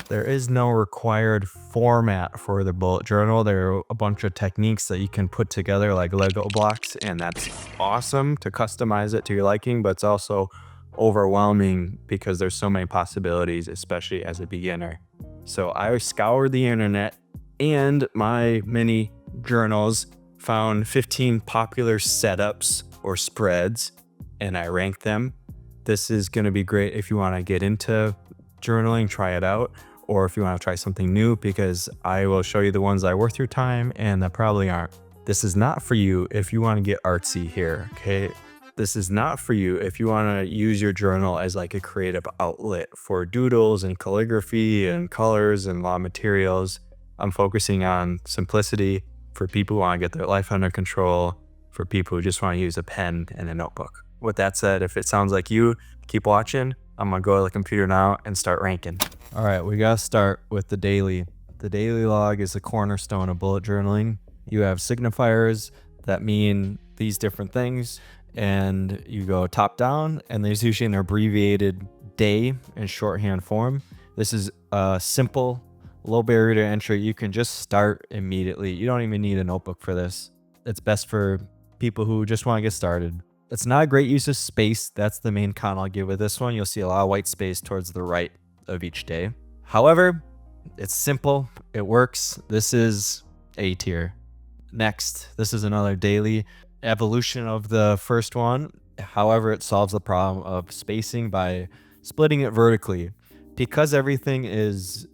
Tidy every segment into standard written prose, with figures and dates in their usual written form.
There is no required format for the bullet journal. There are a bunch of techniques that you can put together like Lego blocks, and that's awesome to customize it to your liking, but it's also overwhelming because there's so many possibilities, especially as a beginner. So I scoured the internet and my mini journals, found 15 popular setups or spreads, and I ranked them. This is going to be great if you want to get into journaling, try it out, or if you want to try something new, because I will show you the ones that are worth your time and that probably aren't. This is not for you if you want to get artsy here, okay? This is not for you if you want to use your journal as like a creative outlet for doodles and calligraphy and colors and raw materials. I'm focusing on simplicity for people who want to get their life under control, for people who just want to use a pen and a notebook. With that said, if it sounds like you, keep watching. I'm gonna go to the computer now and start ranking. All right, we gotta start with the daily. The daily log is the cornerstone of bullet journaling. You have signifiers that mean these different things, and you go top down, and there's usually an abbreviated day in shorthand form. This is a simple, low barrier to entry. You can just start immediately. You don't even need a notebook for this. It's best for people who just want to get started. It's not a great use of space. That's the main con I'll give with this one. You'll see a lot of white space towards the right of each day. However, it's simple. It works. This is A tier. Next, this is another daily evolution of the first one. However, it solves the problem of spacing by splitting it vertically. Because everything is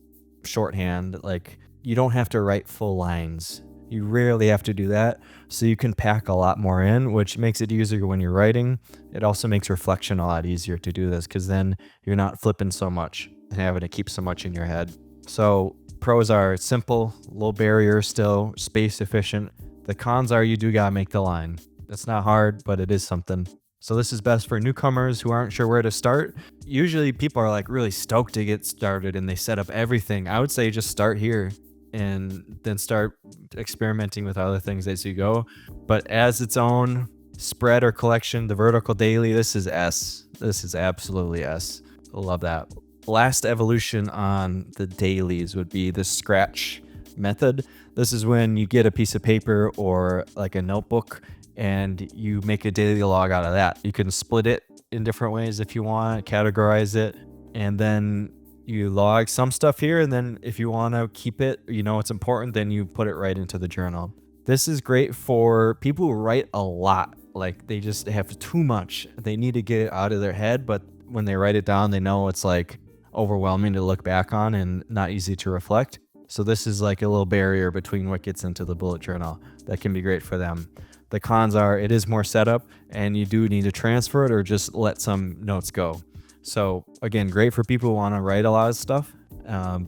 shorthand, like you don't have to write full lines. You rarely have to do that, so you can pack a lot more in, which makes it easier when you're writing. It also makes reflection a lot easier to do this because then you're not flipping so much and having to keep so much in your head. So pros are simple, low barrier still, space efficient. The cons are you do gotta make the line. It's not hard, but it is something. So this is best for newcomers who aren't sure where to start. Usually people are like really stoked to get started and they set up everything. I would say just start here and then start experimenting with other things as you go. But as its own spread or collection, the vertical daily, this is S. This is absolutely S. I love that. Last evolution on the dailies would be the scratch method. This is when you get a piece of paper or like a notebook and you make a daily log out of that. You can split it in different ways if you want, categorize it, and then you log some stuff here, and then if you want to keep it, you know it's important, then you put it right into the journal. This is great for people who write a lot, like they just have too much. They need to get it out of their head, but when they write it down, they know it's like overwhelming to look back on and not easy to reflect. So this is like a little barrier between what gets into the bullet journal that can be great for them. The cons are it is more setup, and you do need to transfer it or just let some notes go. So again, great for people who want to write a lot of stuff,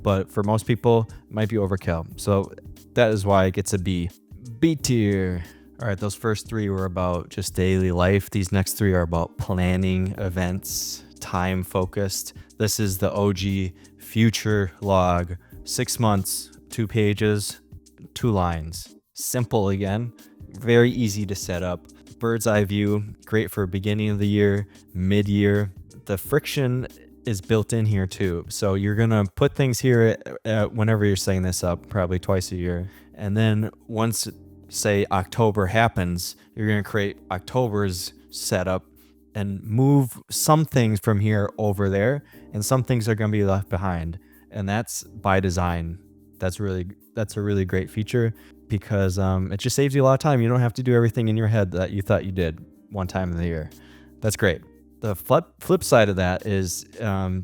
but for most people, it might be overkill. So that is why it gets a B. B tier. All right, those first three were about just daily life. These next three are about planning events, time focused. This is the OG future log. 6 months, 2 pages, 2 lines. Simple again, very easy to set up. Bird's eye view, great for beginning of the year, mid-year. The friction is built in here too. So you're gonna put things here whenever you're setting this up, probably twice a year. And then once, say, October happens, you're gonna create October's setup and move some things from here over there, and some things are gonna be left behind. And that's by design. That's a really great feature because it just saves you a lot of time. You don't have to do everything in your head that you thought you did one time in the year. That's great. The flip side of that is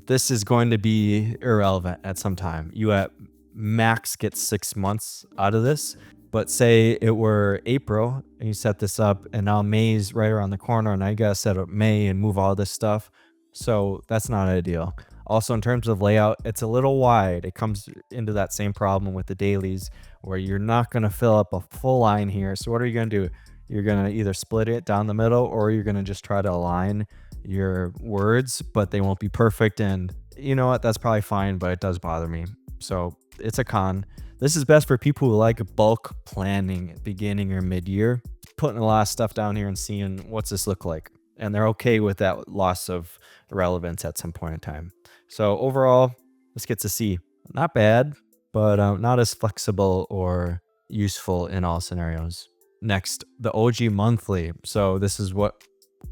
this is going to be irrelevant at some time. You at max get 6 months out of this, but say it were April and you set this up and now May's right around the corner and now you gotta set up May and move all this stuff. So that's not ideal. Also, in terms of layout, it's a little wide. It comes into that same problem with the dailies where you're not going to fill up a full line here. So what are you going to do? You're going to either split it down the middle or you're going to just try to align your words, but they won't be perfect. And you know what? That's probably fine, but it does bother me. So it's a con. This is best for people who like bulk planning at beginning or mid-year, putting a lot of stuff down here and seeing what's this look like. And they're okay with that loss of relevance at some point in time. So overall, this gets a C. Not bad, but not as flexible or useful in all scenarios. Next, the OG monthly. So this is what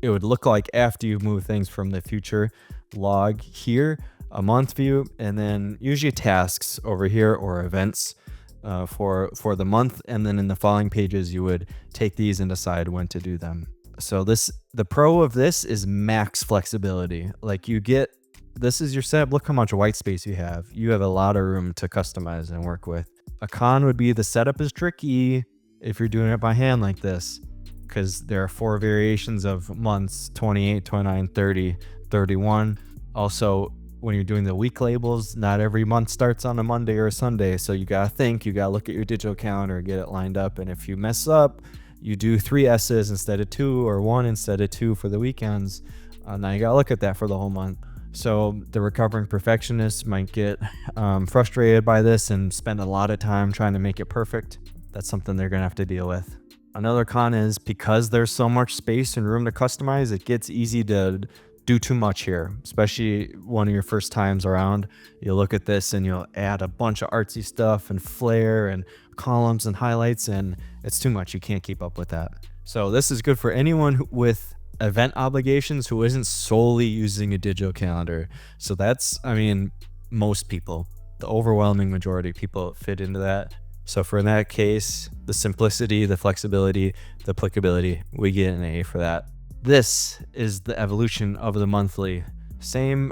it would look like after you move things from the future log here, a month view, and then usually tasks over here or events for the month. And then in the following pages, you would take these and decide when to do them. So the pro of this is max flexibility. Like you get, this is your setup. Look how much white space you have. You have a lot of room to customize and work with. A con would be the setup is tricky if you're doing it by hand like this, because there are 4 variations of months: 28, 29, 30, 31. Also, when you're doing the week labels, not every month starts on a Monday or a Sunday. So you got to think, you got to look at your digital calendar, get it lined up. And if you mess up, you do 3 S's instead of 2 or 1 instead of 2 for the weekends. Now you got to look at that for the whole month. So the recovering perfectionists might get frustrated by this and spend a lot of time trying to make it perfect. That's something they're going to have to deal with. Another con is because there's so much space and room to customize, it gets easy to do too much here, especially one of your first times around. You'll look at this and you'll add a bunch of artsy stuff and flair and columns and highlights, and it's too much. You can't keep up with that. So this is good for anyone with event obligations who isn't solely using a digital calendar. So that's, I mean, most people, the overwhelming majority of people fit into that. So for in that case, the simplicity, the flexibility, the applicability, we get an A for that. This is the evolution of the monthly. Same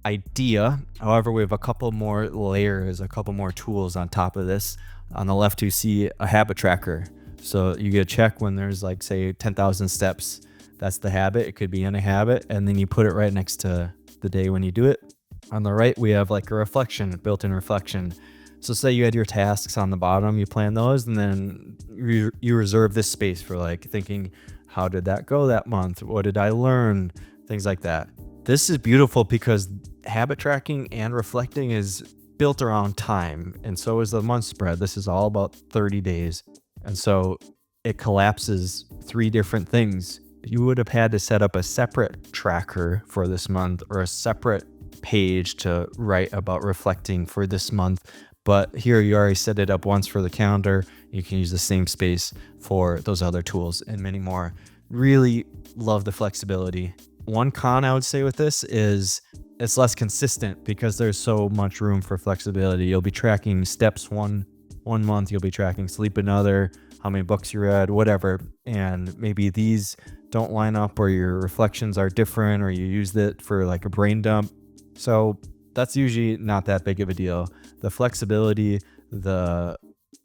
idea. However, we have a couple more layers, a couple more tools on top of this. On the left, you see a habit tracker. So you get a check when there's like, say, 10,000 steps. That's the habit. It could be in a habit. And then you put it right next to the day when you do it. On the right, we have like a reflection, built-in reflection. So say you had your tasks on the bottom, you plan those, and then you reserve this space for like thinking, how did that go that month? What did I learn? Things like that. This is beautiful because habit tracking and reflecting is built around time. And so is the month spread. This is all about 30 days. And so it collapses 3 different things. You would have had to set up a separate tracker for this month or a separate page to write about reflecting for this month. But here you already set it up once for the calendar. You can use the same space for those other tools and many more. Really love the flexibility. One con I would say with this is it's less consistent because there's so much room for flexibility. You'll be tracking steps one month, you'll be tracking sleep another, how many books you read, whatever. And maybe these don't line up or your reflections are different or you used it for like a brain dump. So that's usually not that big of a deal. The flexibility, the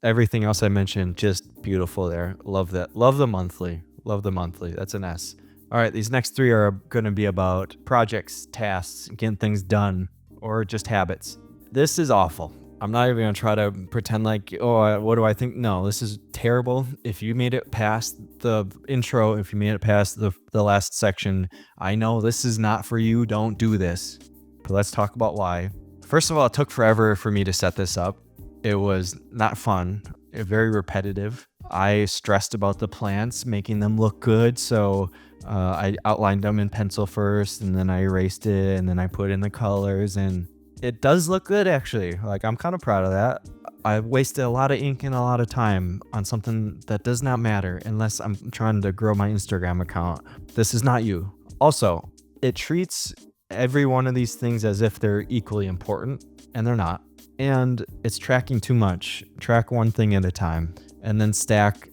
everything else I mentioned, just beautiful there. Love that. Love the monthly. Love the monthly. That's an S. All right, these next 3 are going to be about projects, tasks, getting things done, or just habits. This is awful. I'm not even going to try to pretend like, oh, what do I think? No, this is terrible. If you made it past the intro, if you made it past the last section, I know this is not for you. Don't do this. But let's talk about why. First of all, it took forever for me to set this up. It was not fun, very repetitive. I stressed about the plants, making them look good. So I outlined them in pencil first, and then I erased it, and then I put in the colors, and it does look good actually. Like, I'm kind of proud of that. I wasted a lot of ink and a lot of time on something that does not matter unless I'm trying to grow my Instagram account. This is not you. Also, it treats every one of these things as if they're equally important, and they're not. And it's tracking too much. Track one thing at a time, and then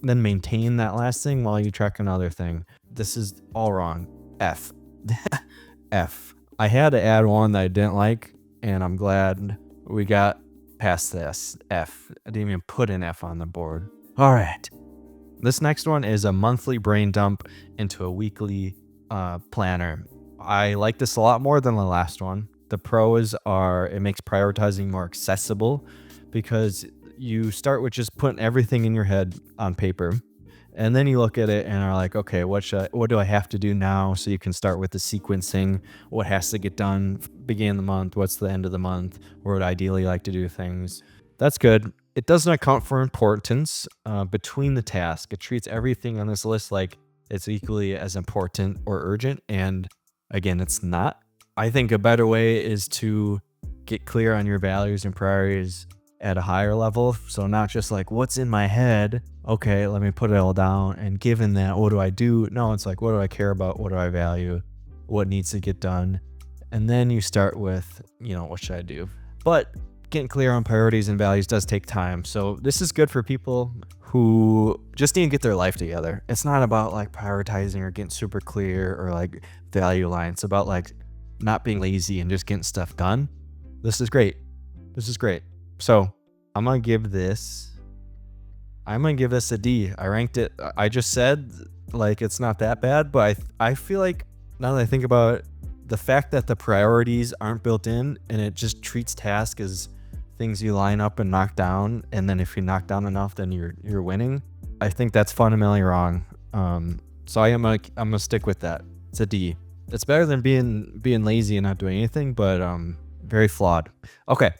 then maintain that last thing while you track another thing. This is all wrong. F. F. I had to add one that I didn't like, and I'm glad we got past this. F. I didn't even put an F on the board. All right. This next one is a monthly brain dump into a weekly planner. I like this a lot more than the last one. The pros are it makes prioritizing more accessible because you start with just putting everything in your head on paper, and then you look at it and are like, okay, what do I have to do now? So you can start with the sequencing. What has to get done beginning of the month? What's the end of the month? Where would I ideally like to do things? That's good. It doesn't account for importance between the tasks. It treats everything on this list like it's equally as important or urgent, and again, it's not. I think a better way is to get clear on your values and priorities at a higher level. So not just like what's in my head. Okay, let me put it all down. And given that, what do I do? No, it's like, what do I care about? What do I value? What needs to get done? And then you start with, what should I do? But getting clear on priorities and values does take time. So this is good for people who just need to get their life together. It's not about like prioritizing or getting super clear or like value lines. It's about like not being lazy and just getting stuff done. This is great. This is great. So I'm going to give this a D. I ranked it. I just said like it's not that bad, but I feel like now that I think about it, the fact that the priorities aren't built in and it just treats tasks as things you line up and knock down, and then if you knock down enough, then you're winning. I think that's fundamentally wrong. So I'm gonna stick with that. It's a D. It's better than being lazy and not doing anything, but very flawed. Okay.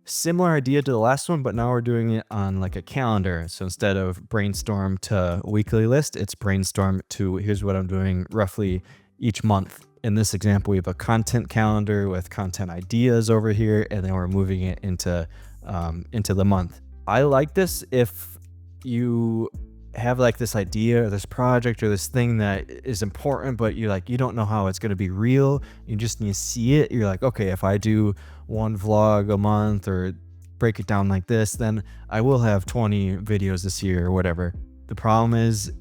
Similar idea to the last one, but now we're doing it on like a calendar. So instead of brainstorm to weekly list, it's brainstorm to here's what I'm doing roughly each month. In this example, we have a content calendar with content ideas over here, and then we're moving it into the month. I like this if you have like this idea or this project or this thing that is important, but you don't know how it's going to be real. You just need to see it. You're like, okay, if I do one vlog a month or break it down like this, then I will have 20 videos this year or whatever. The problem is,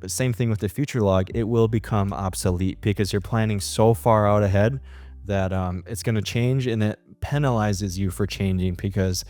same thing with the future log, it will become obsolete because you're planning so far out ahead that it's going to change, and it penalizes you for changing because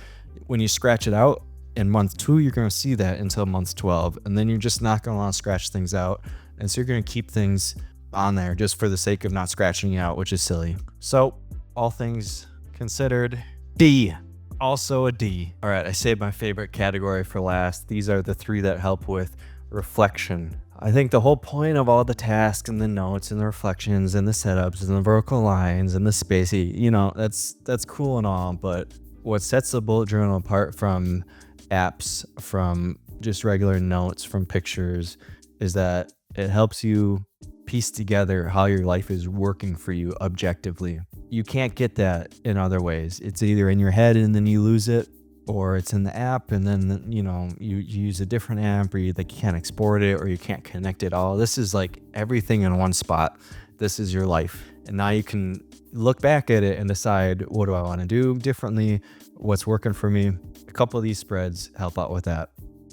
when you scratch it out in month 2, you're going to see that until month 12, and then you're just not going to want to scratch things out. And so you're going to keep things on there just for the sake of not scratching it out, which is silly. So all things considered, D. Also a D. All right, I saved my favorite category for last. These are the 3 that help with reflection. I think the whole point of all the tasks and the notes and the reflections and the setups and the vertical lines and the spacey, that's cool and all, but what sets the bullet journal apart from apps, from just regular notes, from pictures, is that it helps you piece together how your life is working for you objectively. You can't get that in other ways. It's either in your head and then you lose it, or it's in the app and then you use a different app, or you can't export it, or you can't connect it all. This is like everything in one spot. This is your life, and now you can look back at it and decide, what do I want to do differently? What's working for me? A couple of these spreads help out with that.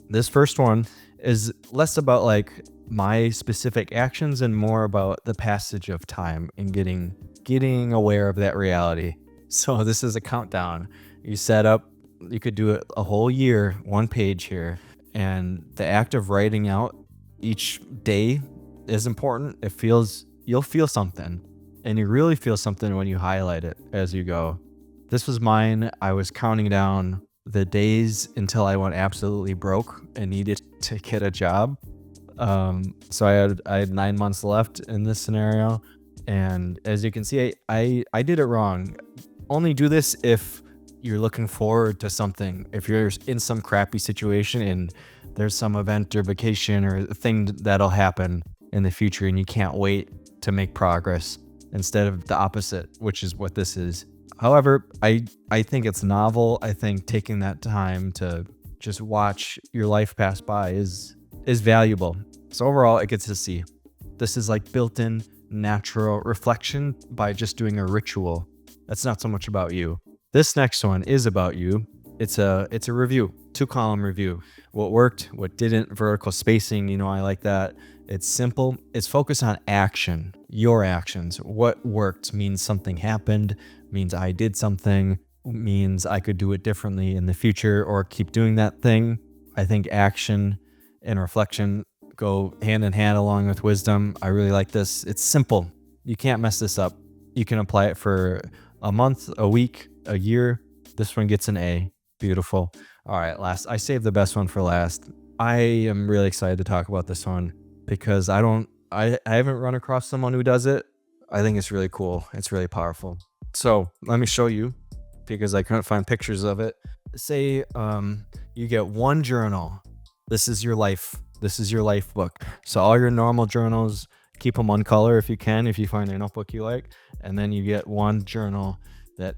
This first one is less about like my specific actions and more about the passage of time and getting aware of that reality. So this is a countdown. You set up, you could do it a whole year, 1 page here. And the act of writing out each day is important. You'll feel something, and you really feel something when you highlight it as you go. This was mine. I was counting down the days until I went absolutely broke and needed to get a job. So I had 9 months left in this scenario. And as you can see, I did it wrong. Only do this if you're looking forward to something. If you're in some crappy situation and there's some event or vacation or thing that'll happen in the future and you can't wait to make progress, instead of the opposite, which is what this is. However, I think it's novel. I think taking that time to just watch your life pass by is valuable. So overall, it gets a C. This is like built-in natural reflection by just doing a ritual. That's not so much about you. This next one is about you. It's a review, 2-column review. What worked, what didn't, vertical spacing, I like that. It's simple. It's focused on action, your actions. What worked means something happened, means I did something, means I could do it differently in the future or keep doing that thing. I think action and reflection go hand in hand along with wisdom. I really like this. It's simple. You can't mess this up. You can apply it for a month, a week, a year. This one gets an A. Beautiful. All right, last. I saved the best one for last. I am really excited to talk about this one because I haven't run across someone who does it. I think it's really cool. It's really powerful. So let me show you because I couldn't find pictures of it. Say you get one journal. This is your life. This is your life book. So all your normal journals, keep them on color if you can, if you find a notebook you like. And then you get one journal that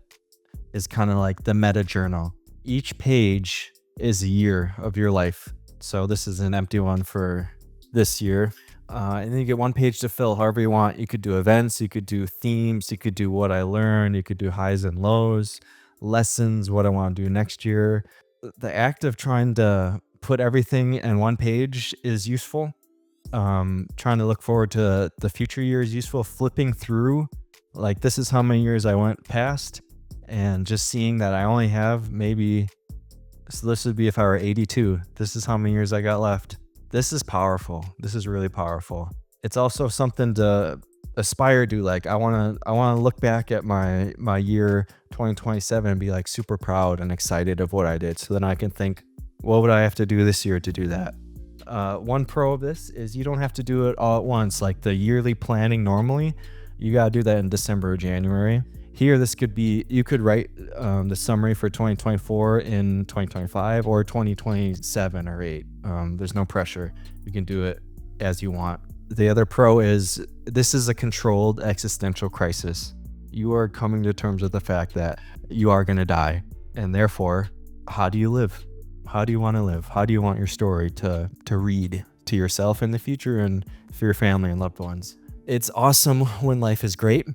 is kind of like the meta journal. Each page is a year of your life. So this is an empty one for this year. And then you get one page to fill however you want. You could do events, you could do themes, you could do what I learned, you could do highs and lows, lessons, what I want to do next year. The act of trying to put everything in one page is useful. Trying to look forward to the future year is useful. Flipping through, like, this is how many years I went past, and just seeing that I only have maybe, so this would be if I were 82. This is how many years I got left. This is powerful. This is really powerful. It's also something to aspire to. Like, I want to look back at my year 2027 and be like super proud and excited of what I did. So then I can think, what would I have to do this year to do that? One pro of this is you don't have to do it all at once. Like the yearly planning normally, you got to do that in December or January. Here, this could be, you could write the summary for 2024 in 2025 or 2027 or 8. There's no pressure. You can do it as you want. The other pro is this is a controlled existential crisis. You are coming to terms with the fact that you are going to die. And therefore, how do you live? How do you want to live? How do you want your story to read to yourself in the future and for your family and loved ones? It's awesome when life is great.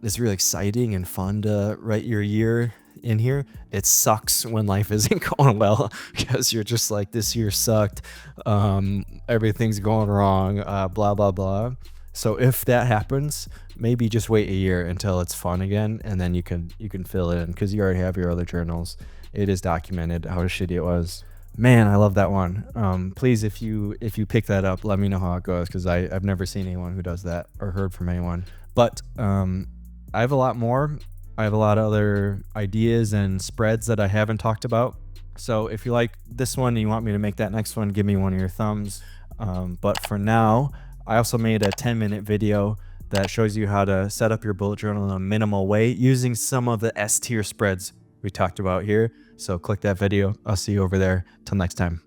It's really exciting and fun to write your year in here. It sucks when life isn't going well because you're just like, this year sucked. Everything's going wrong, blah, blah, blah. So if that happens, maybe just wait a year until it's fun again, and then you can fill it in because you already have your other journals. It is documented how shitty it was. Man, I love that one. Please, if you pick that up, let me know how it goes because I've never seen anyone who does that or heard from anyone. But I have a lot more. I have a lot of other ideas and spreads that I haven't talked about. So if you like this one and you want me to make that next one, give me one of your thumbs. But for now, I also made a 10-minute video that shows you how to set up your bullet journal in a minimal way using some of the S tier spreads we talked about here. So click that video. I'll see you over there. Till next time.